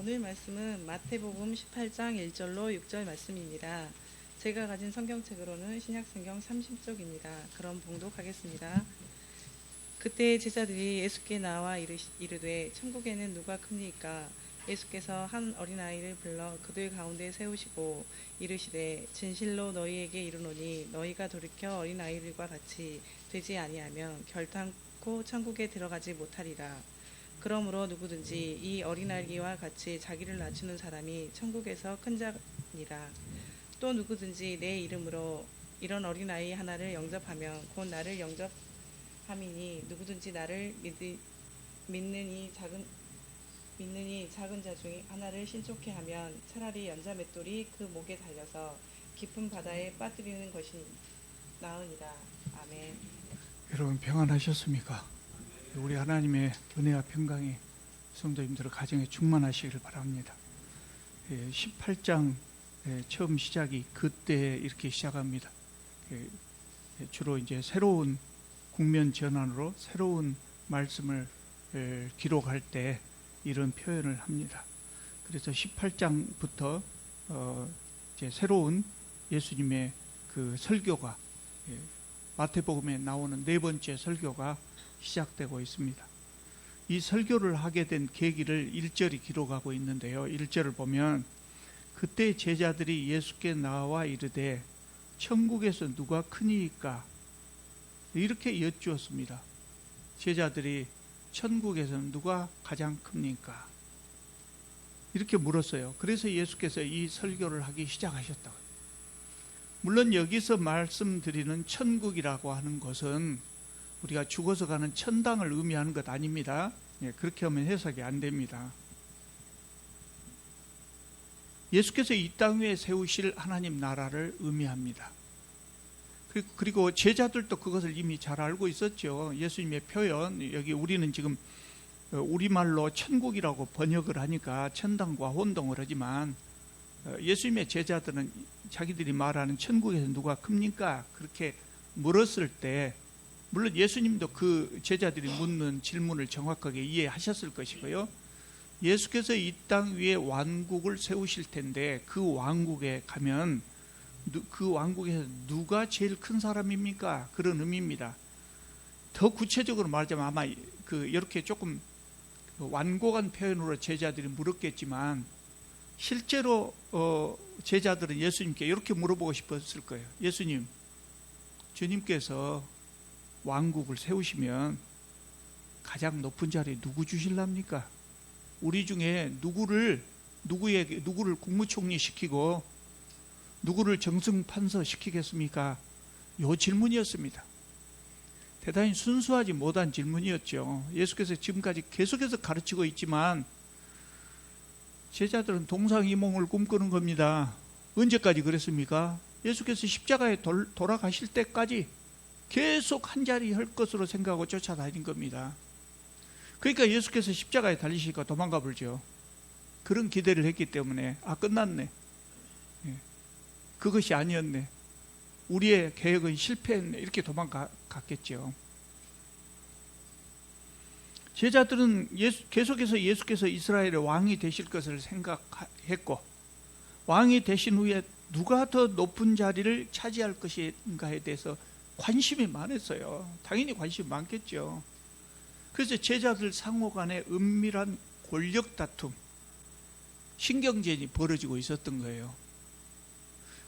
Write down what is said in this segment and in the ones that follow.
오늘 말씀은 마태복음 18장 1절로 6절 말씀입니다. 제가 가진 성경책으로는 신약성경 30쪽입니다. 그럼 봉독하겠습니다. 그때 제자들이 예수께 나와 이르되 천국에는 누가 큽니까? 예수께서 한 어린아이를 불러 그들 가운데 세우시고 이르시되 진실로 너희에게 이르노니 너희가 돌이켜 어린아이들과 같이 되지 아니하면 결탄코 천국에 들어가지 못하리라. 그러므로 누구든지 이 어린아이와 같이 자기를 낮추는 사람이 천국에서 큰 자니라. 또 누구든지 내 이름으로 이런 어린아이 하나를 영접하면 곧 나를 영접함이니 누구든지 나를 믿는 이 작은 자 중에 하나를 신속히 하면 차라리 연자 맷돌이 그 목에 달려서 깊은 바다에 빠뜨리는 것이 나으니라. 아멘. 여러분 평안하셨습니까? 우리 하나님의 은혜와 평강이 성도님들 가정에 충만하시기를 바랍니다. 18장 처음 시작이 그때 이렇게 시작합니다. 주로 이제 새로운 국면 전환으로 새로운 말씀을 기록할 때 이런 표현을 합니다. 그래서 18장부터 이제 새로운 예수님의 그 설교가 마태복음에 나오는 네 번째 설교가 시작되고 있습니다. 이 설교를 하게 된 계기를 1절이 기록하고 있는데요. 1절을 보면 그때 제자들이 예수께 나와 이르되 천국에서 누가 크니까 이렇게 여쭈었습니다. 제자들이 천국에서는 누가 가장 큽니까? 이렇게 물었어요. 그래서 예수께서 이 설교를 하기 시작하셨다고. 물론 여기서 말씀드리는 천국이라고 하는 것은 우리가 죽어서 가는 천당을 의미하는 것 아닙니다. 그렇게 하면 해석이 안 됩니다. 예수께서 이 땅 위에 세우실 하나님 나라를 의미합니다. 그리고 제자들도 그것을 이미 잘 알고 있었죠. 예수님의 표현, 여기 우리는 지금 우리말로 천국이라고 번역을 하니까 천당과 혼동을 하지만 예수님의 제자들은 자기들이 말하는 천국에서 누가 큽니까? 그렇게 물었을 때 물론 예수님도 그 제자들이 묻는 질문을 정확하게 이해하셨을 것이고요. 예수께서 이 땅 위에 왕국을 세우실 텐데 그 왕국에 가면 그 왕국에서 누가 제일 큰 사람입니까? 그런 의미입니다. 더 구체적으로 말하자면 아마 이렇게 조금 완곡한 표현으로 제자들이 물었겠지만 실제로 제자들은 예수님께 이렇게 물어보고 싶었을 거예요. 예수님, 주님께서 왕국을 세우시면 가장 높은 자리에 누구 주실랍니까? 우리 중에 누구를 국무총리 시키고 누구를 정승판서 시키겠습니까? 요 질문이었습니다. 대단히 순수하지 못한 질문이었죠. 예수께서 지금까지 계속해서 가르치고 있지만 제자들은 동상이몽을 꿈꾸는 겁니다. 언제까지 그랬습니까? 예수께서 십자가에 돌아가실 때까지 계속 한 자리 할 것으로 생각하고 쫓아다닌 겁니다. 그러니까 예수께서 십자가에 달리시니까 도망가 버리죠. 그런 기대를 했기 때문에 끝났네. 그것이 아니었네. 우리의 계획은 실패했네. 이렇게 도망갔겠죠. 제자들은 계속해서 예수께서 이스라엘의 왕이 되실 것을 생각했고 왕이 되신 후에 누가 더 높은 자리를 차지할 것인가에 대해서 관심이 많았어요. 당연히 관심이 많겠죠. 그래서 제자들 상호 간에 은밀한 권력 다툼, 신경전이 벌어지고 있었던 거예요.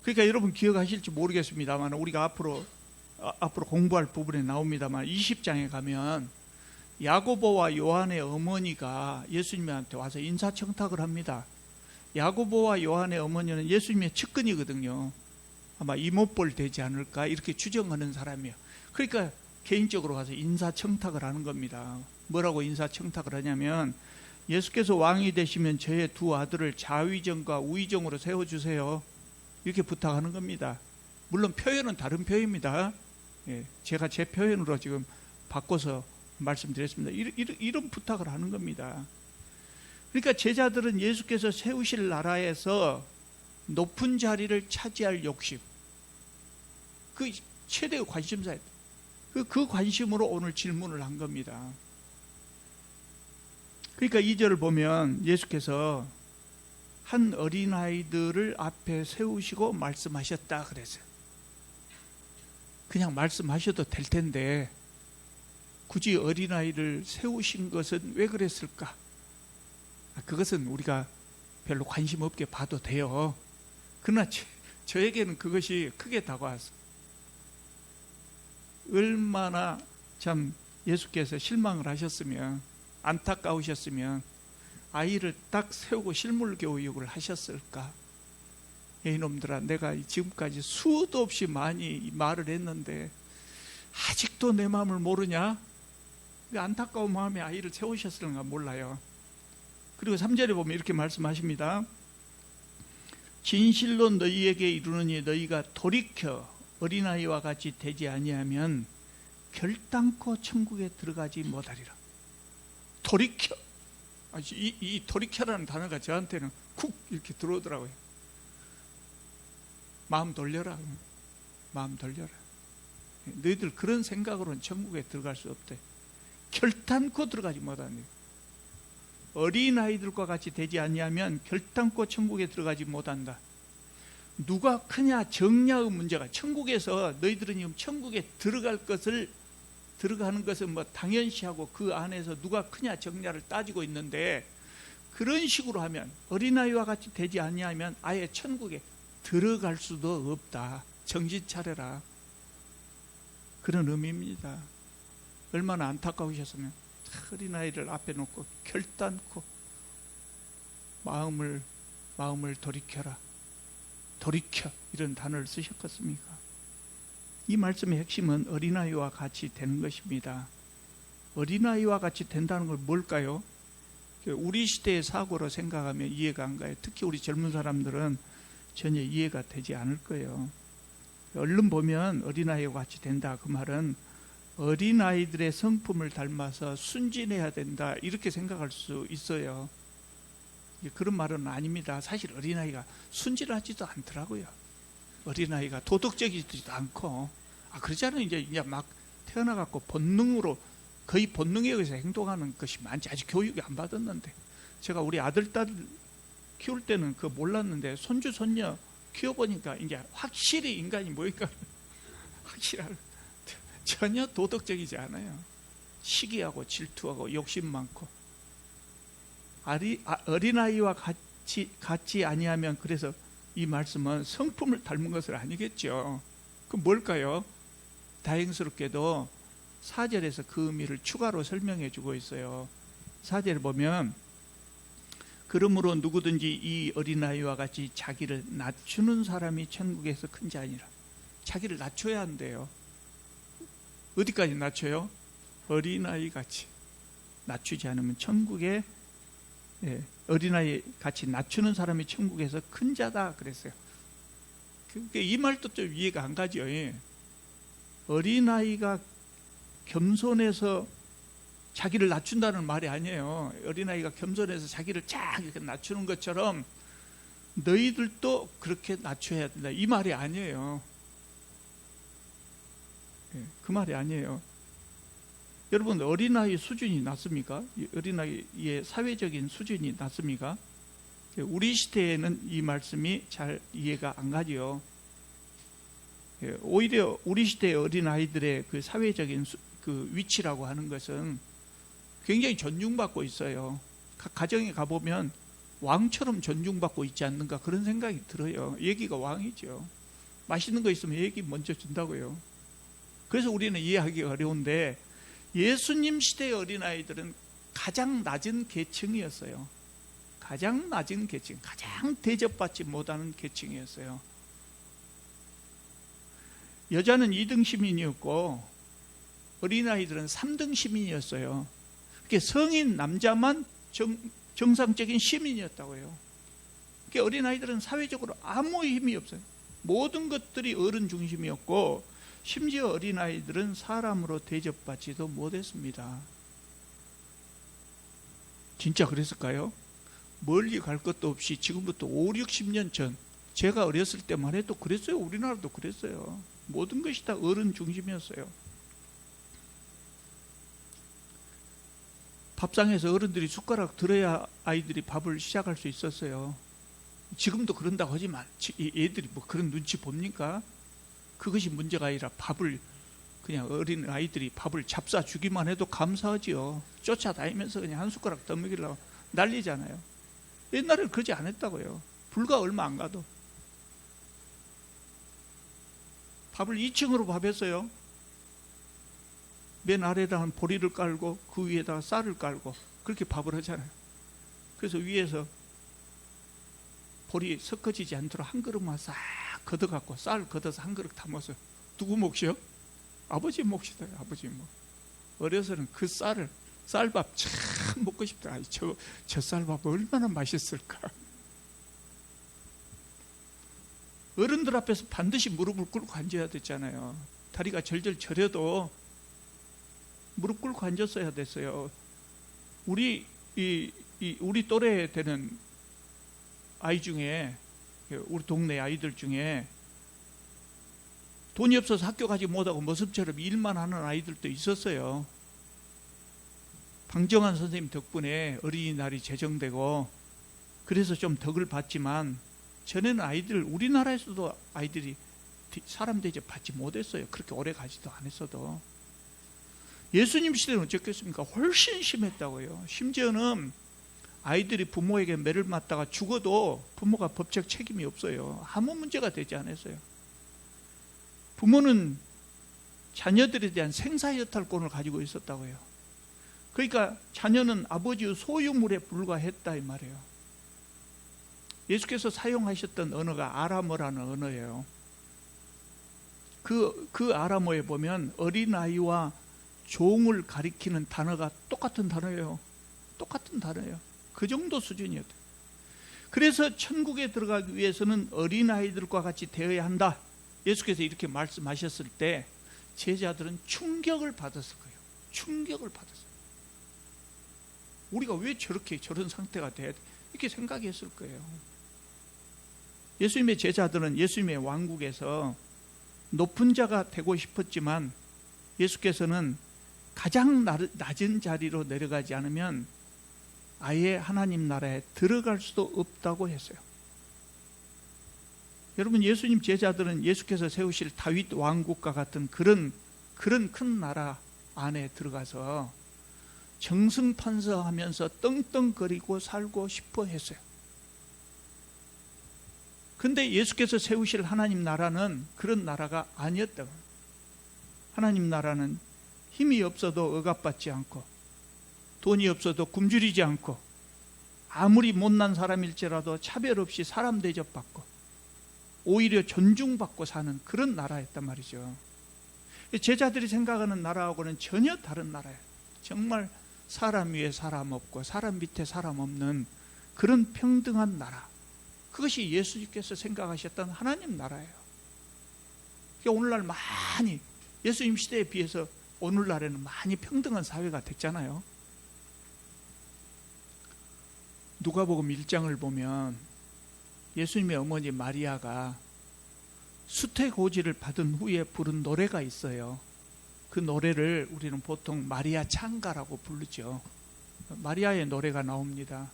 그러니까 여러분 기억하실지 모르겠습니다만 우리가 앞으로 공부할 부분에 나옵니다만 20장에 가면 야고보와 요한의 어머니가 예수님한테 와서 인사청탁을 합니다. 야고보와 요한의 어머니는 예수님의 측근이거든요. 아마 이모뻘 되지 않을까 이렇게 추정하는 사람이에요. 그러니까 개인적으로 가서 인사청탁을 하는 겁니다. 뭐라고 인사청탁을 하냐면 예수께서 왕이 되시면 저의 두 아들을 좌위정과 우위정으로 세워주세요. 이렇게 부탁하는 겁니다. 물론 표현은 다른 표현입니다. 제가 제 표현으로 지금 바꿔서 말씀드렸습니다. 이런 부탁을 하는 겁니다. 그러니까 제자들은 예수께서 세우실 나라에서 높은 자리를 차지할 욕심, 그 최대의 관심사였다. 그 관심으로 오늘 질문을 한 겁니다. 그러니까 2절을 보면 예수께서 한 어린아이들을 앞에 세우시고 말씀하셨다 그랬어요. 그냥 말씀하셔도 될 텐데 굳이 어린아이를 세우신 것은 왜 그랬을까? 그것은 우리가 별로 관심 없게 봐도 돼요. 그러나 저에게는 그것이 크게 다가왔어요. 얼마나 참 예수께서 실망을 하셨으면, 안타까우셨으면 아이를 딱 세우고 실물 교육을 하셨을까? 이놈들아, 내가 지금까지 수도 없이 많이 말을 했는데 아직도 내 마음을 모르냐? 안타까운 마음에 아이를 세우셨을까 몰라요. 그리고 3절에 보면 이렇게 말씀하십니다. 진실로 너희에게 이르노니 너희가 돌이켜 어린아이와 같이 되지 아니하면 결단코 천국에 들어가지 못하리라. 돌이켜. 이 돌이켜라는 단어가 저한테는 쿡 이렇게 들어오더라고요. 마음 돌려라. 마음 돌려라. 너희들 그런 생각으로는 천국에 들어갈 수 없대. 결단코 들어가지 못하네. 어린아이들과 같이 되지 아니하면 결단코 천국에 들어가지 못한다. 누가 크냐 적냐의 문제가, 천국에서 너희들은 지금 천국에 들어가는 것은 뭐 당연시하고 그 안에서 누가 크냐 적냐를 따지고 있는데, 그런 식으로 하면 어린아이와 같이 되지 아니하면 아예 천국에 들어갈 수도 없다. 정신 차려라. 그런 의미입니다. 얼마나 안타까우셨으면 어린아이를 앞에 놓고 결단코 마음을 돌이켜라. 돌이켜, 이런 단어를 쓰셨겠습니까? 이 말씀의 핵심은 어린아이와 같이 되는 것입니다. 어린아이와 같이 된다는 건 뭘까요? 우리 시대의 사고로 생각하면 이해가 안 가요. 특히 우리 젊은 사람들은 전혀 이해가 되지 않을 거예요. 얼른 보면 어린아이와 같이 된다, 그 말은 어린아이들의 성품을 닮아서 순진해야 된다, 이렇게 생각할 수 있어요. 그런 말은 아닙니다. 사실 어린아이가 순진하지도 않더라고요. 어린아이가 도덕적이지도 않고, 그러잖아요. 이제 막 태어나갖고 본능으로, 거의 본능에 의해서 행동하는 것이 많지. 아직 교육이 안 받았는데, 제가 우리 아들, 딸 키울 때는 그거 몰랐는데, 손주, 손녀 키워보니까 이제 확실히 인간이 뭐니까 확실하게 전혀 도덕적이지 않아요. 시기하고 질투하고 욕심 많고. 어린아이와 같이 아니하면, 그래서 이 말씀은 성품을 닮은 것은 아니겠죠. 그럼 뭘까요? 다행스럽게도 4절에서 그 의미를 추가로 설명해 주고 있어요. 4절에 보면 그러므로 누구든지 이 어린아이와 같이 자기를 낮추는 사람이 천국에서 큰 자 아니라. 자기를 낮춰야 한대요. 어디까지 낮춰요? 어린아이 같이. 낮추지 않으면 천국에, 어린아이 같이 낮추는 사람이 천국에서 큰 자다 그랬어요. 이 말도 좀 이해가 안 가죠. 어린아이가 겸손해서 자기를 낮춘다는 말이 아니에요. 어린아이가 겸손해서 자기를 쫙 이렇게 낮추는 것처럼 너희들도 그렇게 낮춰야 된다, 이 말이 아니에요. 그 말이 아니에요. 여러분, 어린아이 수준이 낮습니까? 어린아이의 사회적인 수준이 낮습니까? 우리 시대에는 이 말씀이 잘 이해가 안 가지요. 오히려 우리 시대의 어린아이들의 그 사회적인 그 위치라고 하는 것은 굉장히 존중받고 있어요. 각 가정에 가보면 왕처럼 존중받고 있지 않는가, 그런 생각이 들어요. 얘기가 왕이죠. 맛있는 거 있으면 얘기 먼저 준다고요. 그래서 우리는 이해하기가 어려운데, 예수님 시대의 어린아이들은 가장 낮은 계층이었어요. 가장 낮은 계층, 가장 대접받지 못하는 계층이었어요. 여자는 2등 시민이었고 어린아이들은 3등 시민이었어요. 그게 성인 남자만 정상적인 시민이었다고요. 그게 어린아이들은 사회적으로 아무 힘이 없어요. 모든 것들이 어른 중심이었고, 심지어 어린아이들은 사람으로 대접받지도 못했습니다. 진짜 그랬을까요? 멀리 갈 것도 없이 지금부터 5, 60년 전, 제가 어렸을 때만 해도 그랬어요. 우리나라도 그랬어요. 모든 것이 다 어른 중심이었어요. 밥상에서 어른들이 숟가락 들어야 아이들이 밥을 시작할 수 있었어요. 지금도 그런다고 하지만 얘들이 뭐 그런 눈치 봅니까? 그것이 문제가 아니라 밥을 그냥 어린 아이들이 밥을 잡사 주기만 해도 감사하지요. 쫓아다니면서 그냥 한 숟가락 더 먹이려고 난리잖아요. 옛날에는 그러지 않았다고요. 불과 얼마 안 가도 밥을 2층으로 밥했어요. 맨 아래에다가 보리를 깔고 그 위에다가 쌀을 깔고 그렇게 밥을 하잖아요. 그래서 위에서 보리 섞어지지 않도록 한 그릇만 싹 걷어갖고 쌀 걷어서 한 그릇 담아서 누구 몫이요? 아버지 몫이다. 아버지 몫. 어려서는 그 쌀밥 참 먹고 싶더라. 저 쌀밥 얼마나 맛있을까. 어른들 앞에서 반드시 무릎을 꿇고 앉아야 됐잖아요. 다리가 절절 저려도 무릎 꿇고 앉았어야 됐어요. 우리 또래 되는 아이 중에, 우리 동네 아이들 중에 돈이 없어서 학교 가지 못하고 모습처럼 일만 하는 아이들도 있었어요. 방정환 선생님 덕분에 어린이날이 제정되고 그래서 좀 덕을 봤지만 전에는 우리나라에서도 아이들이 사람 대접 받지 못했어요. 그렇게 오래 가지도 않았어도. 예수님 시대는 어쨌겠습니까? 훨씬 심했다고요. 심지어는 아이들이 부모에게 매를 맞다가 죽어도 부모가 법적 책임이 없어요. 아무 문제가 되지 않았어요. 부모는 자녀들에 대한 생사여탈권을 가지고 있었다고요. 그러니까 자녀는 아버지의 소유물에 불과했다 이 말이에요. 예수께서 사용하셨던 언어가 아람어라는 언어예요. 그 아람어에 보면 어린아이와 종을 가리키는 단어가 똑같은 단어예요. 똑같은 단어예요. 그 정도 수준이었대요. 그래서 천국에 들어가기 위해서는 어린아이들과 같이 되어야 한다. 예수께서 이렇게 말씀하셨을 때 제자들은 충격을 받았을 거예요. 충격을 받았어요. 우리가 왜 저런 상태가 돼야 돼? 이렇게 생각했을 거예요. 예수님의 제자들은 예수님의 왕국에서 높은 자가 되고 싶었지만 예수께서는 가장 낮은 자리로 내려가지 않으면 아예 하나님 나라에 들어갈 수도 없다고 했어요. 여러분, 예수님 제자들은 예수께서 세우실 다윗 왕국과 같은 그런 큰 나라 안에 들어가서 정승판서하면서 떵떵거리고 살고 싶어 했어요. 근데 예수께서 세우실 하나님 나라는 그런 나라가 아니었다고. 하나님 나라는 힘이 없어도 억압받지 않고 돈이 없어도 굶주리지 않고 아무리 못난 사람일지라도 차별 없이 사람 대접받고 오히려 존중받고 사는 그런 나라였단 말이죠. 제자들이 생각하는 나라하고는 전혀 다른 나라예요. 정말 사람 위에 사람 없고 사람 밑에 사람 없는 그런 평등한 나라. 그것이 예수님께서 생각하셨던 하나님 나라예요. 그러니까 오늘날 많이 예수님 시대에 비해서 오늘날에는 많이 평등한 사회가 됐잖아요. 누가복음 1장을 보면 예수님의 어머니 마리아가 수태고지를 받은 후에 부른 노래가 있어요. 그 노래를 우리는 보통 마리아 찬가라고 부르죠. 마리아의 노래가 나옵니다.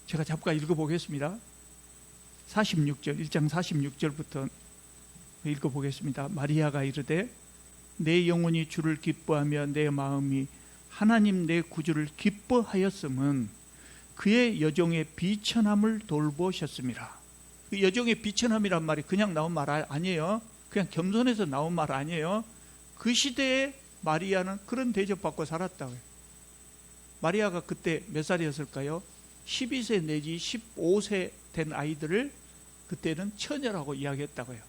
제가 잠깐 읽어보겠습니다. 46절, 1장 46절부터 읽어보겠습니다. 마리아가 이르되 내 영혼이 주를 기뻐하며 내 마음이 하나님 내 구주를 기뻐하였음은 그의 여종의 비천함을 돌보셨습니다. 그 여종의 비천함이란 말이 그냥 나온 말 아니에요. 그냥 겸손해서 나온 말 아니에요. 그 시대에 마리아는 그런 대접받고 살았다고요. 마리아가 그때 몇 살이었을까요? 12세 내지 15세 된 아이들을 그때는 처녀라고 이야기했다고요.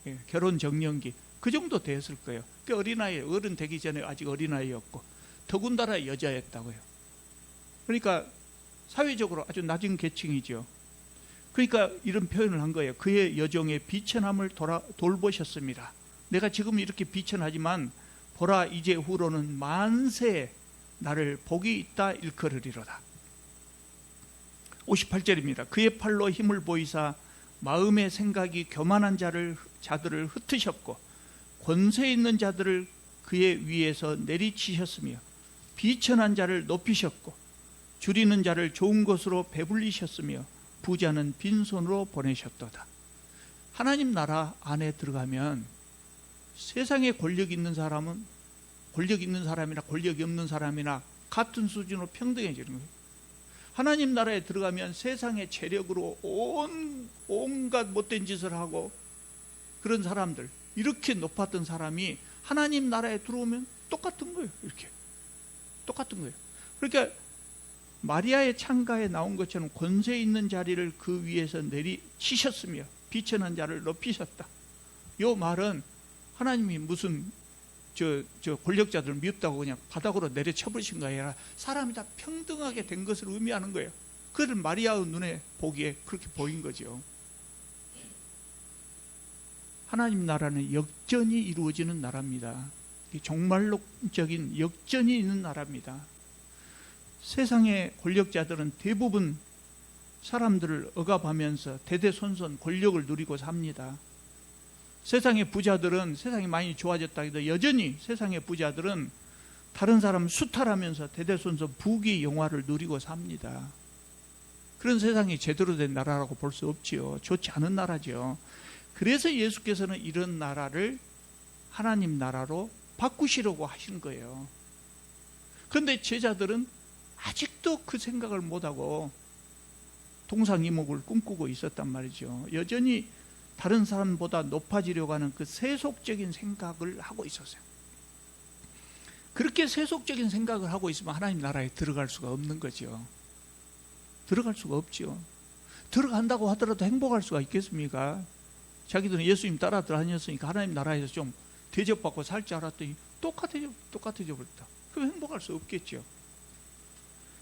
예, 결혼 정년기 그 정도 됐을 거예요. 그 어린아이, 어른 되기 전에 아직 어린아이였고 더군다나 여자였다고요. 그러니까 사회적으로 아주 낮은 계층이죠. 그러니까 이런 표현을 한 거예요. 그의 여종의 비천함을 돌보셨습니다. 내가 지금 이렇게 비천하지만 보라 이제 후로는 만세 나를 복이 있다 일컬으리로다. 58절입니다. 그의 팔로 힘을 보이사 마음의 생각이 교만한 자들을 흩으셨고 권세 있는 자들을 그의 위에서 내리치셨으며 비천한 자를 높이셨고 줄이는 자를 좋은 것으로 배불리셨으며 부자는 빈손으로 보내셨도다. 하나님 나라 안에 들어가면 세상에 권력 있는 사람은 권력 있는 사람이나 권력이 없는 사람이나 같은 수준으로 평등해지는 거예요. 하나님 나라에 들어가면 세상의 재력으로 온갖 못된 짓을 하고 그런 사람들, 이렇게 높았던 사람이 하나님 나라에 들어오면 똑같은 거예요. 이렇게 똑같은 거예요. 그러니까 마리아의 창가에 나온 것처럼 권세 있는 자리를 그 위에서 내리치셨으며 비천한 자를 높이셨다. 이 말은 하나님이 무슨 저 권력자들 미흡다고 그냥 바닥으로 내려쳐버리신 거 아니라 사람이 다 평등하게 된 것을 의미하는 거예요. 그를 마리아의 눈에 보기에 그렇게 보인 거죠. 하나님 나라는 역전이 이루어지는 나라입니다. 종말론적인 역전이 있는 나라입니다. 세상의 권력자들은 대부분 사람들을 억압하면서 대대손손 권력을 누리고 삽니다. 세상의 부자들은 세상이 많이 좋아졌다 해도 여전히 세상의 부자들은 다른 사람 수탈하면서 대대손손 부귀 영화를 누리고 삽니다. 그런 세상이 제대로 된 나라라고 볼 수 없지요. 좋지 않은 나라죠. 그래서 예수께서는 이런 나라를 하나님 나라로 바꾸시려고 하신 거예요. 그런데 제자들은 아직도 그 생각을 못하고 동상이목을 꿈꾸고 있었단 말이죠. 여전히 다른 사람보다 높아지려고 하는 그 세속적인 생각을 하고 있었어요. 그렇게 세속적인 생각을 하고 있으면 하나님 나라에 들어갈 수가 없는 거죠. 들어갈 수가 없죠. 들어간다고 하더라도 행복할 수가 있겠습니까? 자기들은 예수님 따라 다녔으니까 하나님 나라에서 좀 대접받고 살 줄 알았더니 똑같아져 버렸다. 그럼 행복할 수 없겠죠.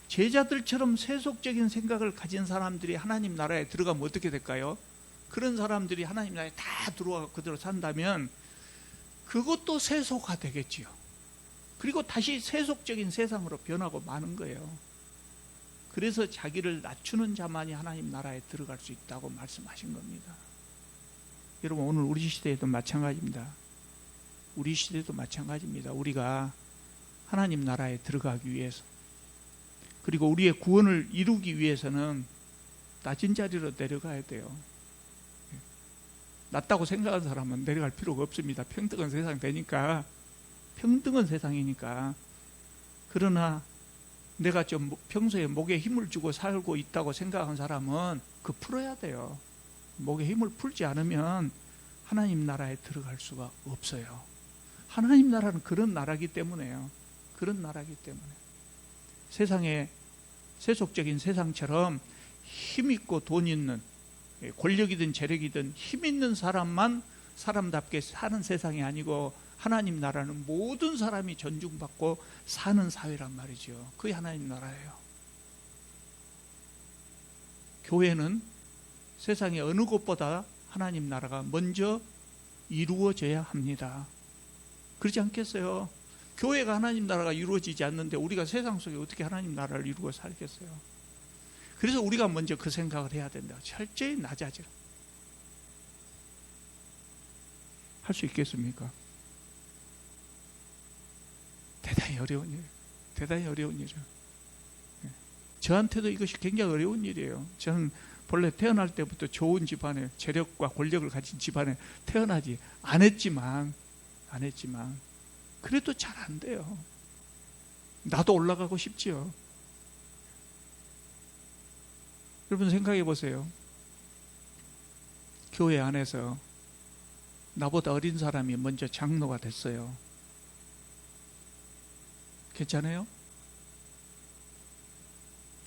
제자들처럼 세속적인 생각을 가진 사람들이 하나님 나라에 들어가면 어떻게 될까요? 그런 사람들이 하나님 나라에 다 들어와 그대로 산다면 그것도 세속화 되겠지요. 그리고 다시 세속적인 세상으로 변하고 마는 거예요. 그래서 자기를 낮추는 자만이 하나님 나라에 들어갈 수 있다고 말씀하신 겁니다. 여러분, 오늘 우리 시대에도 마찬가지입니다. 우리 시대도 마찬가지입니다. 우리가 하나님 나라에 들어가기 위해서, 그리고 우리의 구원을 이루기 위해서는 낮은 자리로 내려가야 돼요. 낮다고 생각하는 사람은 내려갈 필요가 없습니다. 평등한 세상 되니까, 평등한 세상이니까. 그러나 내가 좀 평소에 목에 힘을 주고 살고 있다고 생각하는 사람은 그 풀어야 돼요. 목에 힘을 풀지 않으면 하나님 나라에 들어갈 수가 없어요. 하나님 나라는 그런 나라기 때문에요. 그런 나라기 때문에. 세상에 세속적인 세상처럼 힘 있고 돈 있는, 권력이든 재력이든 힘 있는 사람만 사람답게 사는 세상이 아니고, 하나님 나라는 모든 사람이 존중받고 사는 사회란 말이죠. 그게 하나님 나라예요. 교회는 세상의 어느 곳보다 하나님 나라가 먼저 이루어져야 합니다. 그렇지 않겠어요? 교회가 하나님 나라가 이루어지지 않는데 우리가 세상 속에 어떻게 하나님 나라를 이루어 살겠어요? 그래서 우리가 먼저 그 생각을 해야 된다. 철저히 낮아져. 할 수 있겠습니까? 대단히 어려운 일, 대단히 어려운 일이에요. 저한테도 이것이 굉장히 어려운 일이에요. 저는 본래 태어날 때부터 좋은 집안에, 재력과 권력을 가진 집안에 태어나지 않았지만 그래도 잘 안 돼요. 나도 올라가고 싶지요. 여러분 생각해 보세요. 교회 안에서 나보다 어린 사람이 먼저 장로가 됐어요. 괜찮아요?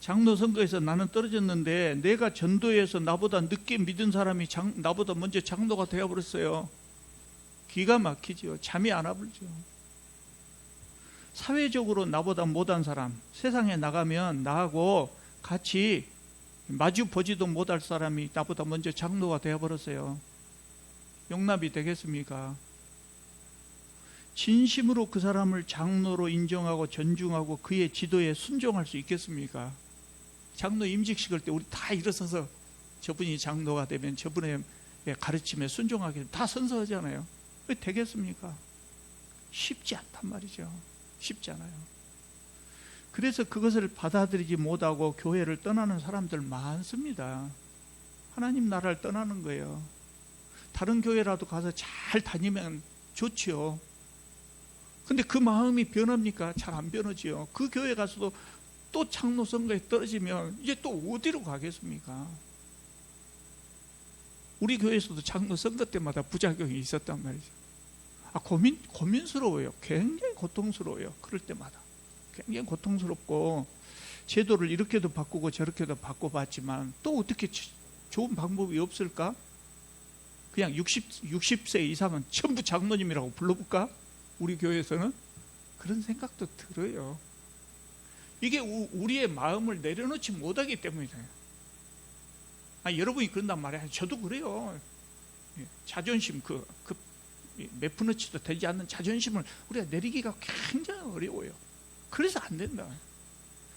장로 선거에서 나는 떨어졌는데 내가 전도해서 나보다 늦게 믿은 사람이 나보다 먼저 장로가 되어버렸어요. 기가 막히죠. 잠이 안 와버리죠. 사회적으로 나보다 못한 사람, 세상에 나가면 나하고 같이 마주 보지도 못할 사람이 나보다 먼저 장로가 되어버렸어요. 용납이 되겠습니까? 진심으로 그 사람을 장로로 인정하고 존중하고 그의 지도에 순종할 수 있겠습니까? 장로 임직 식을 때 우리 다 일어서서 저분이 장로가 되면 저분의 가르침에 순종하게 다 선서하잖아요. 왜 되겠습니까? 쉽지 않단 말이죠. 쉽지 않아요. 그래서 그것을 받아들이지 못하고 교회를 떠나는 사람들 많습니다. 하나님 나라를 떠나는 거예요. 다른 교회라도 가서 잘 다니면 좋지요. 근데 그 마음이 변합니까? 잘 안 변하지요. 그 교회 가서도 또 장로 선거에 떨어지면 이제 또 어디로 가겠습니까? 우리 교회에서도 장로 선거 때마다 부작용이 있었단 말이죠. 고민스러워요. 굉장히 고통스러워요. 그럴 때마다. 굉장히 고통스럽고, 제도를 이렇게도 바꾸고 저렇게도 바꿔봤지만 또 어떻게 좋은 방법이 없을까? 그냥 60세 이상은 전부 장로님이라고 불러볼까? 우리 교회에서는 그런 생각도 들어요. 이게 우리의 마음을 내려놓지 못하기 때문이에요. 여러분이 그런단 말이에요. 저도 그래요. 자존심, 몇 푼어치도 되지 않는 자존심을 우리가 내리기가 굉장히 어려워요. 그래서 안 된다.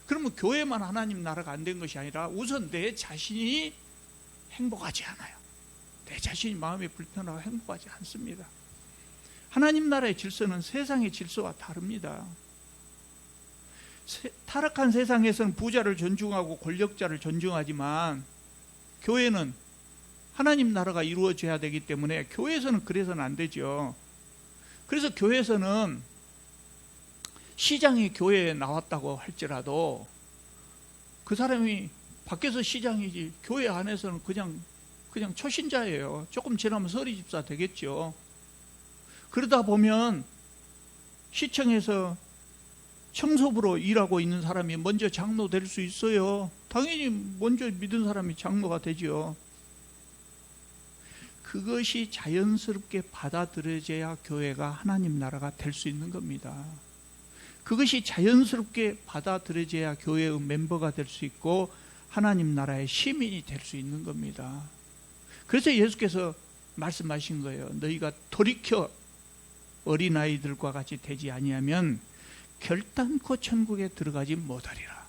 그러면 교회만 하나님 나라가 안 된 것이 아니라 우선 내 자신이 행복하지 않아요. 내 자신이 마음이 불편하고 행복하지 않습니다. 하나님 나라의 질서는 세상의 질서와 다릅니다. 타락한 세상에서는 부자를 존중하고 권력자를 존중하지만 교회는 하나님 나라가 이루어져야 되기 때문에 교회에서는 그래서는 안 되죠. 그래서 교회에서는 시장이 교회에 나왔다고 할지라도 그 사람이 밖에서 시장이지 교회 안에서는 그냥 초신자예요. 조금 지나면 서리 집사 되겠죠. 그러다 보면 시청에서 청소부로 일하고 있는 사람이 먼저 장로 될 수 있어요. 당연히 먼저 믿은 사람이 장로가 되죠. 그것이 자연스럽게 받아들여져야 교회가 하나님 나라가 될 수 있는 겁니다. 그것이 자연스럽게 받아들여져야 교회의 멤버가 될 수 있고 하나님 나라의 시민이 될 수 있는 겁니다. 그래서 예수께서 말씀하신 거예요. 너희가 돌이켜 어린아이들과 같이 되지 아니하면 결단코 천국에 들어가지 못하리라.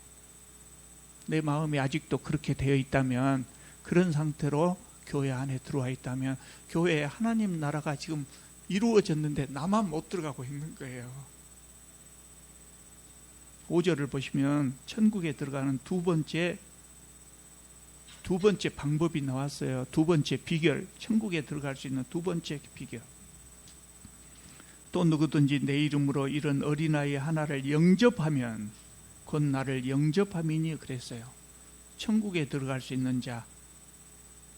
내 마음이 아직도 그렇게 되어 있다면, 그런 상태로 교회 안에 들어와 있다면 교회에 하나님 나라가 지금 이루어졌는데 나만 못 들어가고 있는 거예요. 5절을 보시면 천국에 들어가는 두 번째 방법이 나왔어요. 두 번째 비결, 천국에 들어갈 수 있는 두 번째 비결. 또 누구든지 내 이름으로 이런 어린아이 하나를 영접하면 곧 나를 영접함이니 그랬어요. 천국에 들어갈 수 있는 자,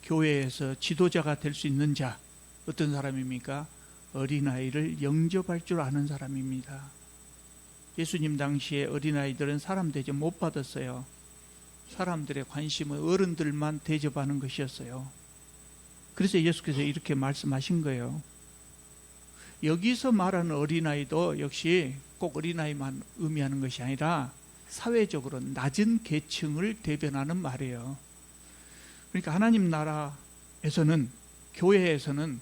교회에서 지도자가 될 수 있는 자, 어떤 사람입니까? 어린아이를 영접할 줄 아는 사람입니다. 예수님 당시에 어린아이들은 사람 대접 못 받았어요. 사람들의 관심은 어른들만 대접하는 것이었어요. 그래서 예수께서 이렇게 말씀하신 거예요. 여기서 말하는 어린아이도 역시 꼭 어린아이만 의미하는 것이 아니라 사회적으로 낮은 계층을 대변하는 말이에요. 그러니까 하나님 나라에서는, 교회에서는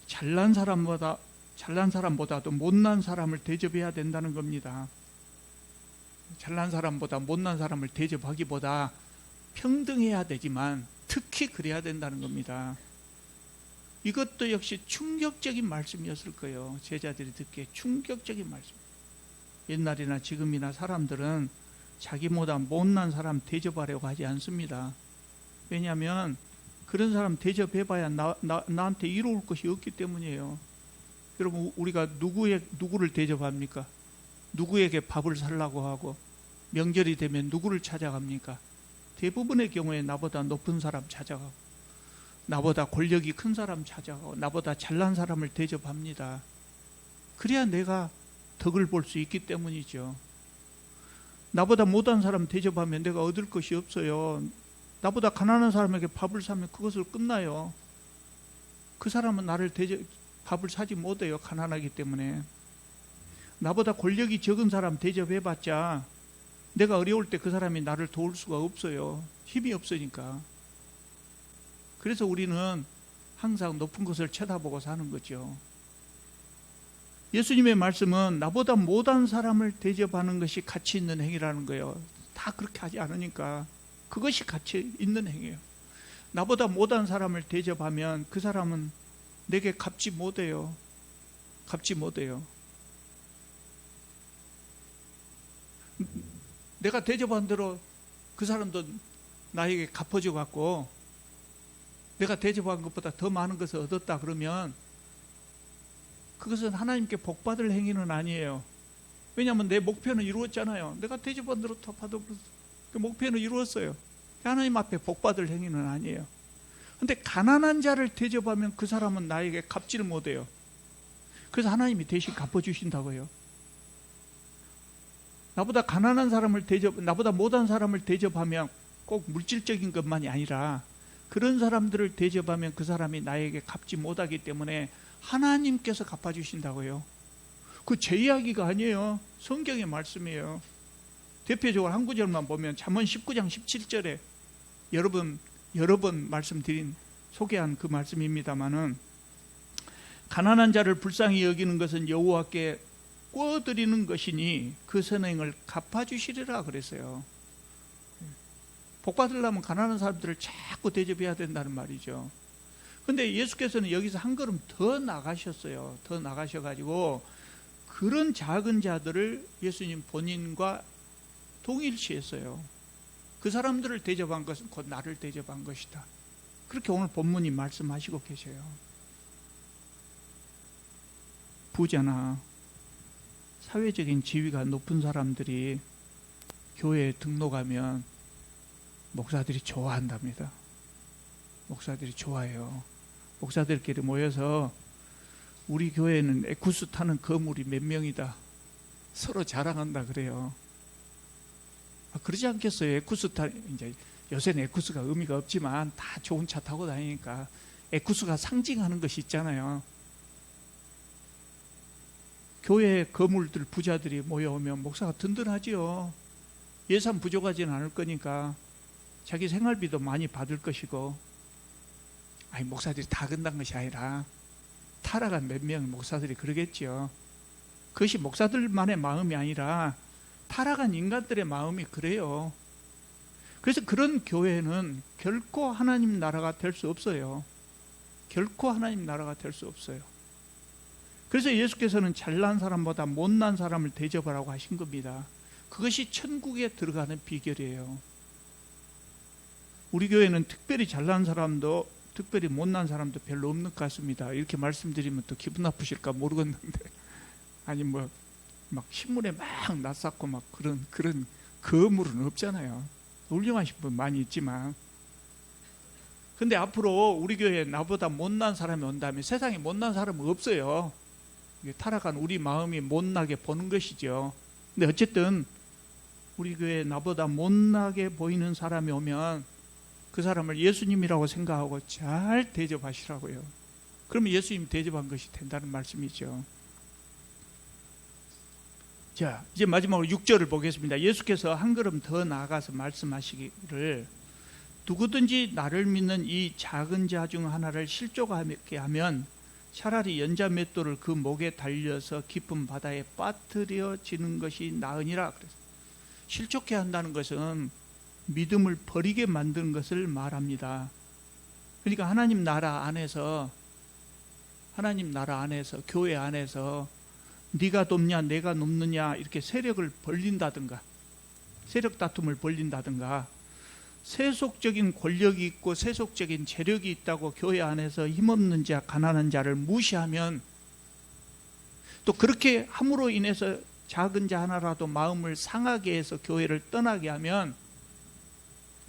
잘난 사람보다도 못난 사람을 대접해야 된다는 겁니다. 잘난 사람보다 못난 사람을 대접하기보다 평등해야 되지만 특히 그래야 된다는 겁니다. 이것도 역시 충격적인 말씀이었을 거예요. 제자들이 듣기에 충격적인 말씀. 옛날이나 지금이나 사람들은 자기보다 못난 사람 대접하려고 하지 않습니다. 왜냐하면 그런 사람 대접해봐야 나한테 이로울 것이 없기 때문이에요. 여러분, 우리가 누구를 대접합니까? 누구에게 밥을 살라고 하고 명절이 되면 누구를 찾아갑니까? 대부분의 경우에 나보다 높은 사람 찾아가고, 나보다 권력이 큰 사람 찾아가고, 나보다 잘난 사람을 대접합니다. 그래야 내가 덕을 볼 수 있기 때문이죠. 나보다 못한 사람 대접하면 내가 얻을 것이 없어요. 나보다 가난한 사람에게 밥을 사면 그것으로 끝나요. 그 사람은 나를 밥을 사지 못해요. 가난하기 때문에. 나보다 권력이 적은 사람 대접해봤자 내가 어려울 때 그 사람이 나를 도울 수가 없어요. 힘이 없으니까. 그래서 우리는 항상 높은 것을 쳐다보고 사는 거죠. 예수님의 말씀은 나보다 못한 사람을 대접하는 것이 가치 있는 행위라는 거예요. 다 그렇게 하지 않으니까 그것이 가치 있는 행위예요. 나보다 못한 사람을 대접하면 그 사람은 내게 갚지 못해요. 갚지 못해요. 내가 대접한 대로 그 사람도 나에게 갚아줘 갖고 내가 대접한 것보다 더 많은 것을 얻었다 그러면 그것은 하나님께 복받을 행위는 아니에요. 왜냐하면 내 목표는 이루었잖아요. 내가 대접한 대로 더 받아 그 목표는 이루었어요. 하나님 앞에 복받을 행위는 아니에요. 근데 가난한 자를 대접하면 그 사람은 나에게 갚지를 못해요. 그래서 하나님이 대신 갚아주신다고요. 나보다 가난한 사람을 나보다 못한 사람을 대접하면 꼭 물질적인 것만이 아니라 그런 사람들을 대접하면 그 사람이 나에게 갚지 못하기 때문에 하나님께서 갚아주신다고요. 그 제 이야기가 아니에요. 성경의 말씀이에요. 대표적으로 한 구절만 보면 잠언 19장 17절에 여러 번 말씀드린 소개한 그 말씀입니다마는 가난한 자를 불쌍히 여기는 것은 여호와께 꿔드리는 것이니 그 선행을 갚아주시리라 그랬어요. 복 받으려면 가난한 사람들을 자꾸 대접해야 된다는 말이죠. 근데 예수께서는 여기서 한 걸음 더 나가셨어요. 더 나가셔가지고 그런 작은 자들을 예수님 본인과 동일시했어요. 그 사람들을 대접한 것은 곧 나를 대접한 것이다. 그렇게 오늘 본문이 말씀하시고 계셔요. 부자나 사회적인 지위가 높은 사람들이 교회에 등록하면 목사들이 좋아한답니다. 목사들이 좋아해요. 목사들끼리 모여서 우리 교회는 에쿠스 타는 거물이 몇 명이다. 서로 자랑한다 그래요. 그러지 않겠어요? 에쿠스 이제 요새는 에쿠스가 의미가 없지만 다 좋은 차 타고 다니니까 에쿠스가 상징하는 것이 있잖아요. 교회 거물들 부자들이 모여오면 목사가 든든하지요. 예산 부족하지는 않을 거니까 자기 생활비도 많이 받을 것이고, 아니 목사들이 다 건단 것이 아니라 타락한 몇 명 목사들이 그러겠죠. 그것이 목사들만의 마음이 아니라 타락한 인간들의 마음이 그래요. 그래서 그런 교회는 결코 하나님 나라가 될 수 없어요. 결코 하나님 나라가 될 수 없어요. 그래서 예수께서는 잘난 사람보다 못난 사람을 대접하라고 하신 겁니다. 그것이 천국에 들어가는 비결이에요. 우리 교회는 특별히 잘난 사람도 특별히 못난 사람도 별로 없는 것 같습니다. 이렇게 말씀드리면 또 기분 나쁘실까 모르겠는데, 아니 뭐 막 신문에 막 낯쌌고 막 그런 거물은 없잖아요. 훌륭하신 분 많이 있지만, 근데 앞으로 우리 교회에 나보다 못난 사람이 온다면 세상에 못난 사람은 없어요. 타락한 우리 마음이 못나게 보는 것이죠. 근데 어쨌든 우리 교회에 나보다 못나게 보이는 사람이 오면 그 사람을 예수님이라고 생각하고 잘 대접하시라고요. 그러면 예수님이 대접한 것이 된다는 말씀이죠. 자, 이제 마지막으로 6절을 보겠습니다. 예수께서 한 걸음 더 나아가서 말씀하시기를, 누구든지 나를 믿는 이 작은 자 중 하나를 실족하게 하면 차라리 연자 맷돌을 그 목에 달려서 깊은 바다에 빠뜨려지는 것이 나으니라. 그래서 실족해 한다는 것은 믿음을 버리게 만드는 것을 말합니다. 그러니까 하나님 나라 안에서 교회 안에서 네가 돕냐 내가 돕느냐 이렇게 세력을 벌린다든가 세력 다툼을 벌린다든가 세속적인 권력이 있고 세속적인 재력이 있다고 교회 안에서 힘없는 자 가난한 자를 무시하면, 또 그렇게 함으로 인해서 작은 자 하나라도 마음을 상하게 해서 교회를 떠나게 하면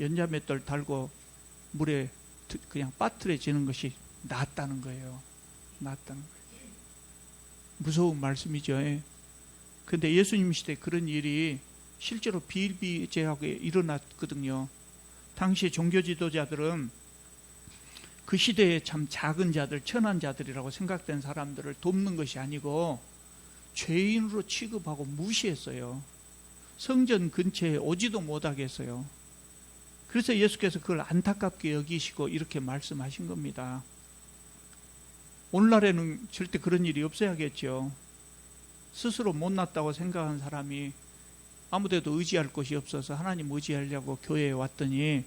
연자맷돌 달고 물에 그냥 빠뜨려지는 것이 낫다는 거예요. 낫다는 거예요. 무서운 말씀이죠. 그런데 예수님 시대에 그런 일이 실제로 비일비재하게 일어났거든요. 당시 종교 지도자들은 그 시대에 참 작은 자들, 천한 자들이라고 생각된 사람들을 돕는 것이 아니고 죄인으로 취급하고 무시했어요. 성전 근처에 오지도 못하게 했어요. 그래서 예수께서 그걸 안타깝게 여기시고 이렇게 말씀하신 겁니다. 오늘날에는 절대 그런 일이 없어야겠죠. 스스로 못났다고 생각한 사람이 아무데도 의지할 곳이 없어서 하나님 의지하려고 교회에 왔더니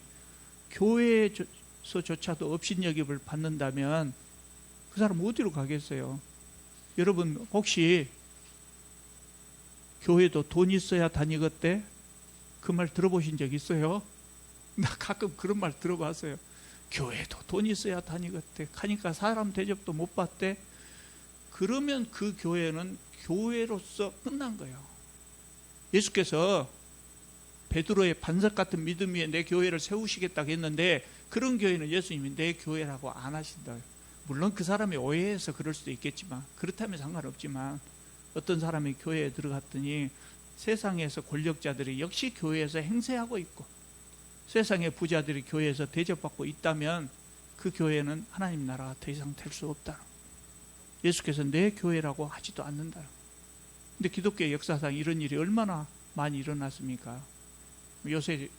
교회에서조차도 업신여깁을 받는다면 그 사람 어디로 가겠어요? 여러분 혹시 교회도 돈 있어야 다니겠대? 그 말 들어보신 적 있어요? 나 가끔 그런 말 들어봤어요. 교회도 돈 있어야 다니겠대. 하니까 사람 대접도 못 받대. 그러면 그 교회는 교회로서 끝난 거예요. 예수께서 베드로의 반석 같은 믿음 위에 내 교회를 세우시겠다고 했는데 그런 교회는 예수님이 내 교회라고 안 하신다. 물론 그 사람이 오해해서 그럴 수도 있겠지만, 그렇다면 상관없지만, 어떤 사람이 교회에 들어갔더니 세상에서 권력자들이 역시 교회에서 행세하고 있고 세상의 부자들이 교회에서 대접받고 있다면 그 교회는 하나님 나라가 더 이상 될 수 없다. 예수께서 내 교회라고 하지도 않는다. 근데 기독교의 역사상 이런 일이 얼마나 많이 일어났습니까? 요새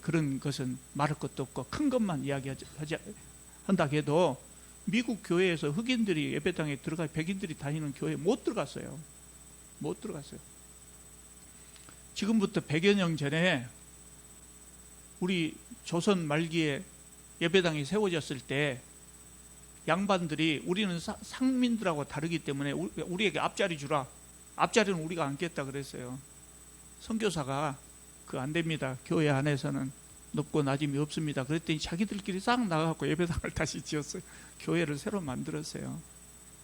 그런 것은 말할 것도 없고 큰 것만 이야기한다 해도 미국 교회에서 흑인들이 예배당에 들어가 백인들이 다니는 교회에 못 들어갔어요. 못 들어갔어요. 지금부터 100여 년 전에 우리 조선 말기에 예배당이 세워졌을 때 양반들이 우리는 상민들하고 다르기 때문에 우리에게 앞자리 주라. 앞자리는 우리가 앉겠다 그랬어요. 선교사가 그 안 됩니다. 교회 안에서는 높고 낮음이 없습니다. 그랬더니 자기들끼리 싹 나가고 예배당을 다시 지었어요. 교회를 새로 만들었어요.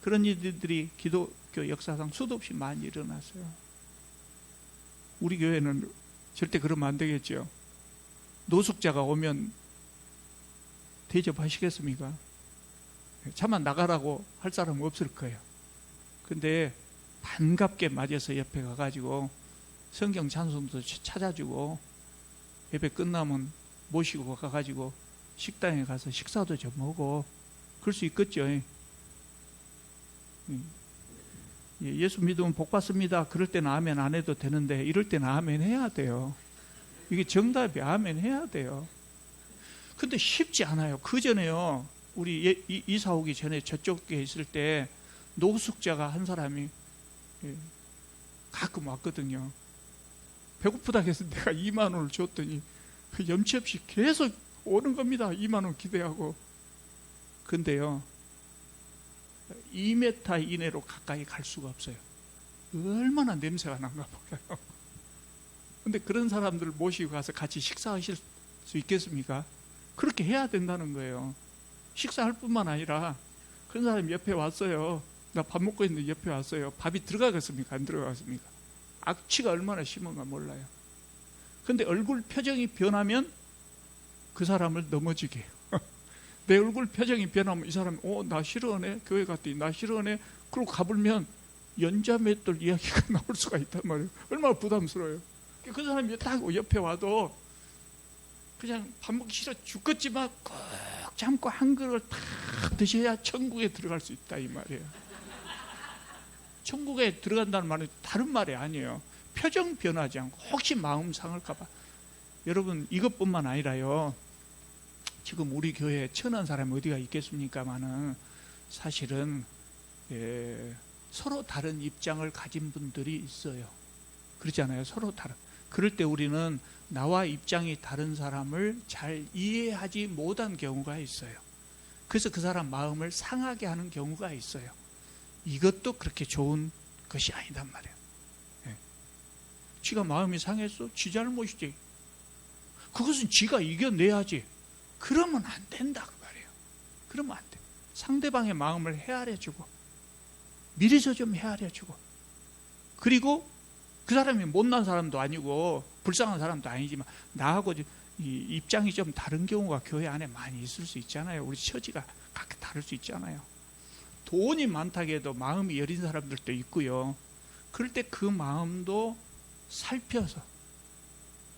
그런 일들이 기독교 역사상 수도 없이 많이 일어났어요. 우리 교회는 절대 그러면 안 되겠죠. 노숙자가 오면 대접하시겠습니까? 차마 나가라고 할 사람은 없을 거예요. 근데 반갑게 맞아서 옆에 가가지고 성경 찬송도 찾아주고 예배 끝나면 모시고 가가지고 식당에 가서 식사도 좀 하고 그럴 수 있겠죠. 예수 믿으면 복 받습니다. 그럴 때는 아멘 안 해도 되는데 이럴 때는 아멘 해야 돼요. 이게 정답이 아멘 해야 돼요. 근데 쉽지 않아요. 그 전에요. 우리 이사 오기 전에 저쪽에 있을 때 노숙자가 한 사람이 가끔 왔거든요. 배고프다 해서 내가 2만 원을 줬더니 염치 없이 계속 오는 겁니다. 2만 원 기대하고. 근데요 2m 이내로 가까이 갈 수가 없어요. 얼마나 냄새가 난가 몰라요. 근데 그런 사람들을 모시고 가서 같이 식사하실 수 있겠습니까? 그렇게 해야 된다는 거예요. 식사할 뿐만 아니라 그런 사람이 옆에 왔어요. 나 밥 먹고 있는데 옆에 왔어요. 밥이 들어가겠습니까? 안 들어가겠습니까? 악취가 얼마나 심한가 몰라요. 근데 얼굴 표정이 변하면 그 사람을 넘어지게 해요. 내 얼굴 표정이 변하면 이 사람이 나 싫어하네. 교회 갔더니 나 싫어하네. 그러고 가불면 연자맷돌 이야기가 나올 수가 있단 말이에요. 얼마나 부담스러워요. 그 사람이 딱 옆에 와도 그냥 밥 먹기 싫어 죽겠지만 꼭 참고 한 그릇을 다 드셔야 천국에 들어갈 수 있다 이 말이에요. 천국에 들어간다는 말은 다른 말이 아니에요. 표정 변하지 않고 혹시 마음 상할까 봐. 여러분 이것뿐만 아니라요. 지금 우리 교회에 천한 사람이 어디가 있겠습니까마는 사실은 서로 다른 입장을 가진 분들이 있어요. 그렇잖아요. 서로 다른. 그럴 때 우리는 나와 입장이 다른 사람을 잘 이해하지 못한 경우가 있어요. 그래서 그 사람 마음을 상하게 하는 경우가 있어요. 이것도 그렇게 좋은 것이 아니단 말이에요. 지가 마음이 상했어? 지 잘못이지. 그것은 지가 이겨내야지. 그러면 안 된다 그 말이에요. 그러면 안 돼. 상대방의 마음을 헤아려주고 미리서 좀 헤아려주고 그리고 그 사람이 못난 사람도 아니고 불쌍한 사람도 아니지만 나하고 이 입장이 좀 다른 경우가 교회 안에 많이 있을 수 있잖아요. 우리 처지가 각각 다를 수 있잖아요. 돈이 많다고 해도 마음이 여린 사람들도 있고요. 그럴 때 그 마음도 살펴서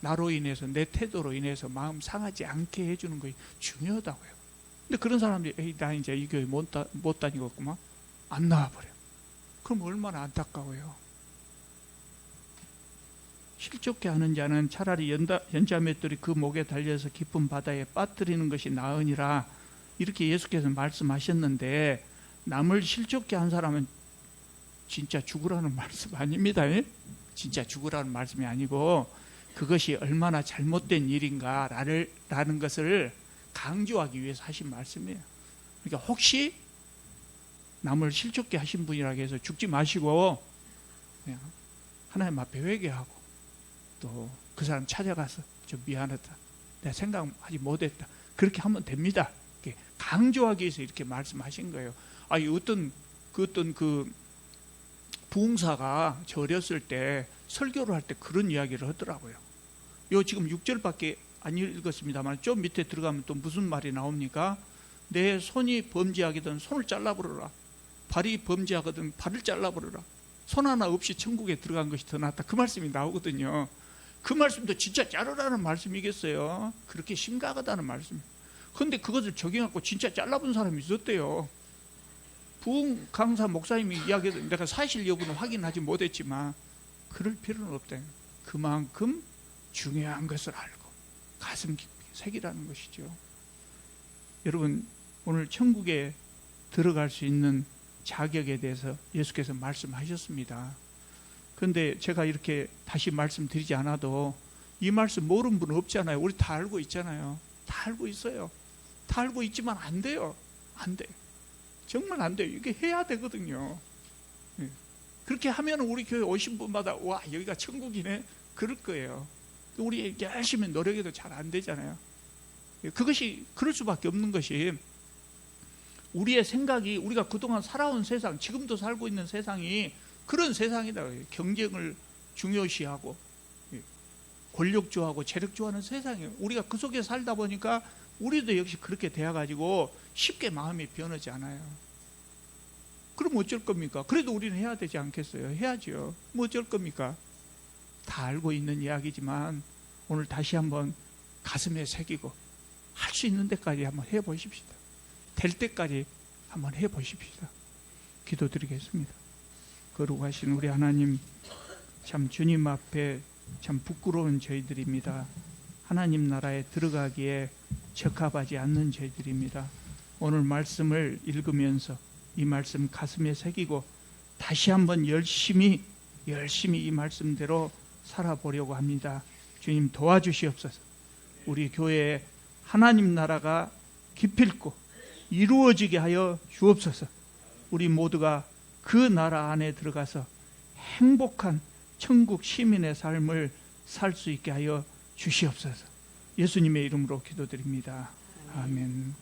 나로 인해서 내 태도로 인해서 마음 상하지 않게 해주는 것이 중요하다고요. 근데 그런 사람들이 나 이제 이 교회 못 다니겠구만 안 나와버려. 그럼 얼마나 안타까워요. 실족케 하는 자는 차라리 연자맷돌이 그 목에 달려서 깊은 바다에 빠뜨리는 것이 나으니라 이렇게 예수께서 말씀하셨는데 남을 실족케 한 사람은 진짜 죽으라는 말씀 아닙니다. 진짜 죽으라는 말씀이 아니고 그것이 얼마나 잘못된 일인가라는 것을 강조하기 위해서 하신 말씀이에요. 그러니까 혹시 남을 실족케 하신 분이라고 해서 죽지 마시고 그냥 하나님 앞에 회개하고 또 그 사람 찾아가서 좀 미안하다, 내가 생각하지 못했다, 그렇게 하면 됩니다. 이렇게 강조하기 위해서 이렇게 말씀하신 거예요. 어떤 그 부흥사가 저 어렸을 때 설교를 할 때 그런 이야기를 하더라고요. 요 지금 6절밖에 안 읽었습니다만 좀 밑에 들어가면 또 무슨 말이 나옵니까? 내 손이 범죄하거든 손을 잘라버려라, 발이 범죄하거든 발을 잘라버려라, 손 하나 없이 천국에 들어간 것이 더 낫다, 그 말씀이 나오거든요. 그 말씀도 진짜 자르라는 말씀이겠어요? 그렇게 심각하다는 말씀. 그런데 그것을 적용하고 진짜 잘라본 사람이 있었대요. 부흥 강사 목사님이 이야기해도 내가 사실 여부는 확인하지 못했지만 그럴 필요는 없다. 그만큼 중요한 것을 알고 가슴 깊이 새기라는 것이죠. 여러분, 오늘 천국에 들어갈 수 있는 자격에 대해서 예수께서 말씀하셨습니다. 그런데 제가 이렇게 다시 말씀드리지 않아도 이 말씀 모르는 분은 없잖아요. 우리 다 알고 있잖아요. 다 알고 있어요. 다 알고 있지만 안 돼요. 안 돼요. 정말 안 돼요. 이게 해야 되거든요. 그렇게 하면 우리 교회 오신 분마다 와, 여기가 천국이네, 그럴 거예요. 우리 열심히 노력해도 잘 안 되잖아요. 그것이 그럴 수밖에 없는 것이, 우리의 생각이, 우리가 그동안 살아온 세상, 지금도 살고 있는 세상이 그런 세상이다. 경쟁을 중요시하고 권력주하고 재력주하는 세상이에요. 우리가 그 속에 살다 보니까 우리도 역시 그렇게 되어가지고 쉽게 마음이 변하지 않아요. 그럼 어쩔 겁니까? 그래도 우리는 해야 되지 않겠어요? 해야죠. 뭐 어쩔 겁니까? 다 알고 있는 이야기지만 오늘 다시 한번 가슴에 새기고 할 수 있는 데까지 한번 해보십시다. 될 때까지 한번 해보십시다. 기도드리겠습니다. 거룩하신 우리 하나님, 참 주님 앞에 참 부끄러운 저희들입니다. 하나님 나라에 들어가기에 적합하지 않는 저희들입니다. 오늘 말씀을 읽으면서 이 말씀 가슴에 새기고 다시 한번 열심히 이 말씀대로 살아보려고 합니다. 주님 도와주시옵소서. 우리 교회에 하나님 나라가 기필코 이루어지게 하여 주옵소서. 우리 모두가 그 나라 안에 들어가서 행복한 천국 시민의 삶을 살 수 있게 하여 주시옵소서. 예수님의 이름으로 기도드립니다. 아멘.